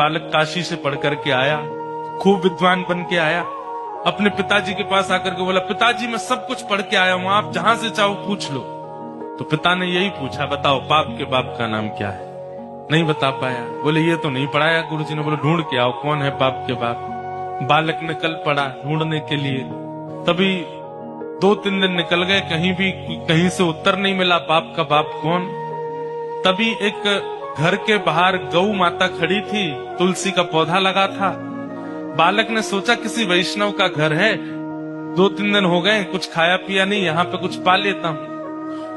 बालक काशी से पढ़ करके आया, खूब विद्वान बन के आया, अपने पिताजी के पास आकर के बोला, पिताजी मैं सब कुछ पढ़ के आया हूं, आप जहां से चाहो पूछ लो। तो पिता ने यही पूछा, बताओ पाप के बाप का नाम क्या है? नहीं बता पाया। बोले ये तो नहीं पढ़ाया गुरुजी ने। बोले ढूंढ के आओ कौन है पाप के बाप। बालक ने कल पढ़ा ढूंढने के लिए, तभी 2-3 दिन निकल गए, कहीं से उत्तर नहीं मिला पाप का बाप कौन। तभी एक घर के बाहर गौ माता खड़ी थी, तुलसी का पौधा लगा था। बालक ने सोचा किसी वैष्णव का घर है, 2-3 दिन हो गए कुछ खाया पिया नहीं, यहाँ पे कुछ पा लेता हूँ।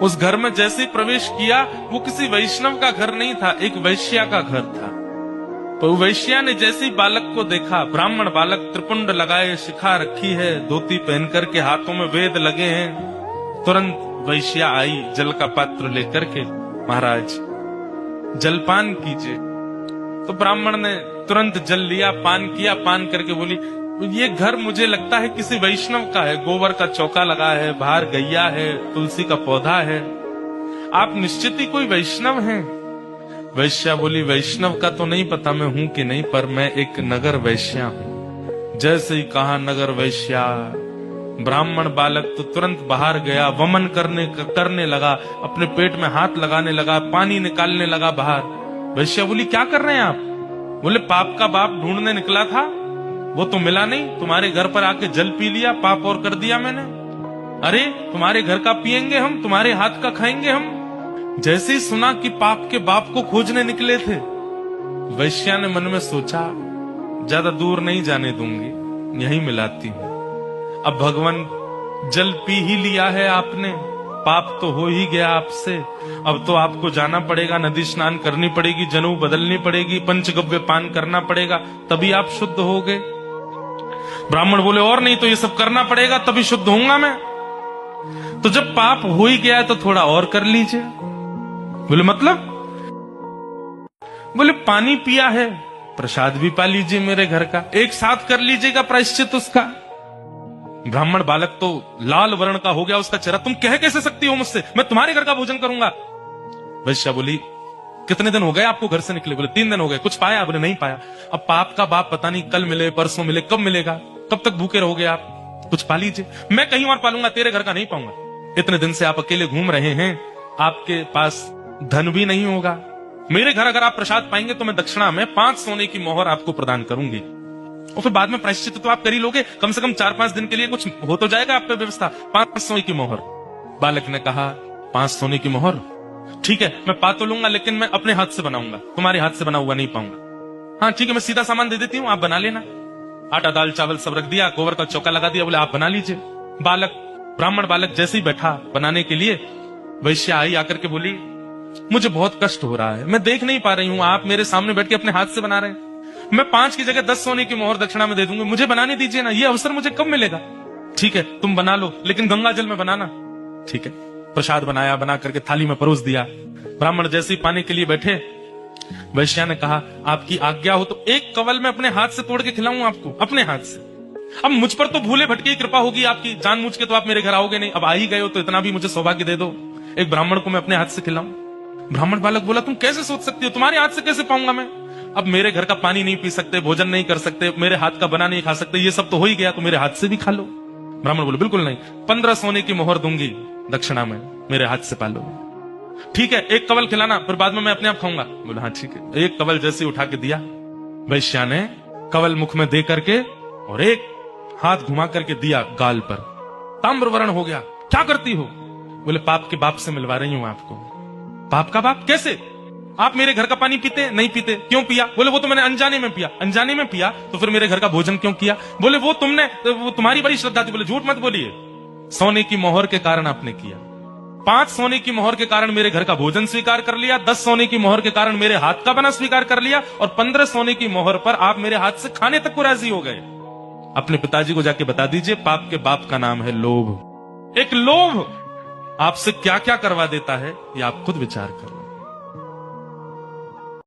उस घर में जैसे ही प्रवेश किया, वो किसी वैष्णव का घर नहीं था, एक वैश्या का घर था। तो वैश्या ने जैसे ही बालक को देखा, ब्राह्मण बालक, त्रिपुंड लगाए, शिखा रखी है, धोती पहन करके, हाथों में वेद लगे हैं, तुरंत वैश्या आई जल का पात्र लेकर के, महाराज जलपान कीजिए। तो ब्राह्मण ने तुरंत जल लिया, पान किया, पान करके बोली, ये घर मुझे लगता है किसी वैष्णव का है, गोबर का चौका लगा है, बाहर गैया है, तुलसी का पौधा है, आप निश्चित ही कोई वैष्णव हैं। वैश्या बोली, वैष्णव का तो नहीं पता मैं हूं कि नहीं, पर मैं एक नगर वैश्या हूं। जैसे ही कहा नगर वैश्या, ब्राह्मण बालक तो तुरंत बाहर गया, वमन करने लगा, अपने पेट में हाथ लगाने लगा, पानी निकालने लगा बाहर। वैश्या बोली, क्या कर रहे हैं आप? बोले, पाप का बाप ढूंढने निकला था, वो तो मिला नहीं, तुम्हारे घर पर आके जल पी लिया, पाप और कर दिया मैंने। अरे तुम्हारे घर का पिएंगे हम, तुम्हारे हाथ का खाएंगे हम। जैसे ही सुना कि पाप के बाप को खोजने निकले थे, वैश्या ने मन में सोचा, ज्यादा दूर नहीं जाने दूंगी, यहीं मिलाती हूं। अब भगवान जल पी ही लिया है आपने, पाप तो हो ही गया आपसे, अब तो आपको जाना पड़ेगा, नदी स्नान करनी पड़ेगी, जनेऊ बदलनी पड़ेगी, पंचगव्य पान करना पड़ेगा, तभी आप शुद्ध हो गए। ब्राह्मण बोले, और नहीं तो ये सब करना पड़ेगा तभी शुद्ध होऊंगा मैं। तो जब पाप हो ही गया है तो थोड़ा और कर लीजिए। बोले मतलब? बोले पानी पिया है, प्रसाद भी पा लीजिए मेरे घर का, एक साथ कर लीजिएगा प्रायश्चित उसका। ब्राह्मण बालक तो लाल वर्ण का हो गया उसका चेहरा, तुम कह कैसे सकती हो मुझसे, मैं तुम्हारे घर का भोजन करूंगा। वैश्या बोली, कितने दिन हो गए आपको घर से निकले? बोले 3 दिन हो गए। कुछ पाया? बोले नहीं पाया। अब पाप का बाप पता नहीं कल मिले, परसों मिले, कब मिलेगा, कब तक भूखे रहोगे आप, कुछ पा लीजिए। मैं कहीं और पालूंगा, तेरे घर का नहीं पाऊंगा। इतने दिन से आप अकेले घूम रहे हैं, आपके पास धन भी नहीं होगा, मेरे घर अगर आप प्रसाद पाएंगे तो मैं दक्षिणा में 5 सोने की मोहर आपको प्रदान करूंगी, और फिर बाद में प्रायश्चित तो आप कर ही लोगे, कम से कम 4-5 दिन के लिए कुछ हो तो जाएगा आप पे व्यवस्था। 5 सोने की मोहर। बालक ने कहा, 5 सोने की मोहर ठीक है, मैं पा तो लूंगा, लेकिन मैं अपने हाथ से बनाऊंगा, तुम्हारे हाथ से बना हुआ नहीं पाऊंगा। हाँ ठीक है, मैं सीधा सामान दे देती हूँ, आप बना लेना। आटा दाल चावल सब रख दिया, गोबर का चौका लगा दिया, बोले आप बना लीजिए। ब्राह्मण बालक जैसे ही बैठा बनाने के लिए, वैश्या आई आकर के बोली, मुझे बहुत कष्ट हो रहा है, मैं देख नहीं पा रही हूँ, आप मेरे सामने बैठ के अपने हाथ से बना रहे हैं, मैं 5 की जगह 10 सोने की मोहर दक्षिणा में दे दूंगी, मुझे बनाने दीजिए ना, ये अवसर मुझे कब मिलेगा? ठीक है तुम बना लो, लेकिन गंगा जल में बनाना। ठीक है, प्रसाद बनाया, बना करके थाली में परोस दिया। ब्राह्मण जैसे ही पाने के लिए बैठे, वैश्या ने कहा, आपकी आज्ञा हो तो एक कवल में अपने हाथ से तोड़ के खिलाऊं आपको, अपने हाथ से। अब मुझ पर तो भूले भटके की कृपा होगी आपकी, जानबूझ के तो आप मेरे घर आओगे नहीं, अब आ ही गए हो तो इतना भी मुझे सौभाग्य दे दो, एक ब्राह्मण को मैं अपने हाथ से खिलाऊं। ब्राह्मण बालक बोला, तुम कैसे सोच सकती हो, तुम्हारे हाथ से कैसे पाऊंगा मैं? अब मेरे घर का पानी नहीं पी सकते, भोजन नहीं कर सकते, मेरे हाथ का बना नहीं खा सकते, ये सब तो हो ही गया, तो मेरे हाथ से भी खा लो। ब्राह्मण बोले, बिल्कुल नहीं, 15 सोने की मोहर दूंगी दक्षिणा में, मेरे हाथ से पालो। ठीक है, एक कवल खिलाना, फिर बाद में मैं अपने आप खाऊंगा। बोला हाँ ठीक है। एक कवल जैसे उठा के दिया, वैश्या ने कवल मुख में दे करके और एक हाथ घुमा करके दिया गाल पर, ताम्रवर्ण हो गया। क्या करती हो? बोले पाप के बाप से मिलवा रही हूं आपको। पाप का बाप कैसे? आप मेरे घर का पानी पीते नहीं पीते? क्यों पिया? बोले वो तो मैंने अनजाने में पिया। अनजाने में पिया तो फिर मेरे घर का भोजन क्यों किया? बोले वो तुम्हारी बड़ी श्रद्धा थी। बोले झूठ मत बोलिए, सोने की मोहर के कारण आपने किया। 5 सोने की मोहर के कारण मेरे घर का भोजन स्वीकार कर लिया, 10 सोने की मोहर के कारण मेरे हाथ का बना स्वीकार कर लिया, और 15 सोने की मोहर पर आप मेरे हाथ से खाने तक को राजी हो गए। अपने पिताजी को जाके बता दीजिए, पाप के बाप का नाम है लोभ। एक लोभ आपसे क्या क्या करवा देता है, ये आप खुद विचार करें।